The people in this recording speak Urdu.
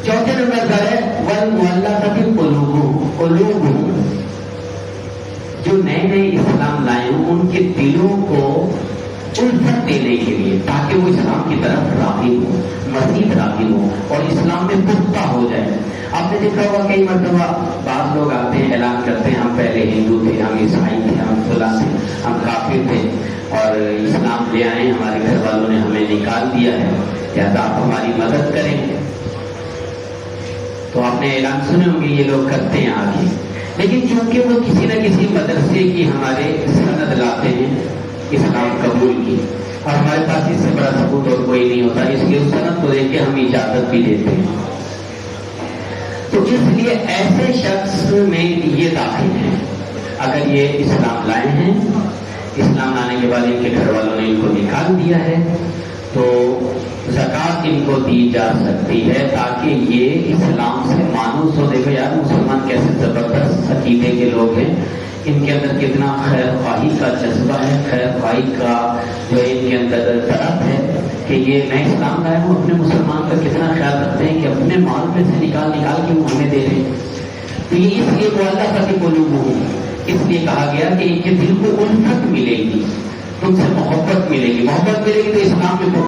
چوتھے نمبر پر ہے والمؤلفۃ قلوبہم، جو نئے نئے اسلام لائے ہوں ان کے دلوں کو الفت دینے کے لیے، تاکہ وہ اسلام کی طرف راغب ہو، مزید راغب ہو اور اسلام میں پختہ ہو جائے۔ آپ نے دیکھا ہوگا کئی مرتبہ بعض لوگ آتے ہیں، اعلان کرتے ہیں ہم پہلے ہندو تھے، ہم عیسائی تھے، ہم فلاں تھے، ہم کافر تھے اور اسلام لے آئے، ہمارے گھر والوں نے ہمیں نکال دیا ہے، لہٰذا آپ ہماری مدد کریں۔ تو آپ نے اعلان سنے ہوں گے، یہ لوگ کرتے ہیں آگے، لیکن چونکہ وہ کسی نہ کسی مدرسے کی ہمارے سند لاتے ہیں اسلام قبول کی، اور ہمارے پاس اس سے بڑا ثبوت اور کوئی نہیں ہوتا، اس لیے اس سند کو دیکھ کے ہم اجازت بھی دیتے ہیں۔ تو اس لیے ایسے شخص میں یہ داخل ہے، اگر یہ اسلام لائے ہیں، اسلام لانے کے بعد ان کے گھر والوں نے ان کو نکال دیا ہے، تو زکوٰۃ ان کو دی جا سکتی ہے، تاکہ یہ اسلام سے مانوس ہو۔ دیکھو یار مسلمان کیسے زبردست عقیدے کے لوگ ہیں، ان کے اندر کتنا خیر خواہی کا جذبہ ہے، خیر خواہی کا جو ان کے اندر طرف ہے کہ یہ میں اسلام لایا ہوں، اپنے مسلمان کا کتنا خیال رکھتے ہیں کہ اپنے مال میں سے نکال کے وہ ہمیں دے رہے ہیں۔ تو یہ اس لیے مؤلفۃ قلوبہم، اس لیے کہا گیا کہ ان کے دل کو الفت ملے گی، تم سے محبت ملے گی، محبت ملے گی تو اسلام میں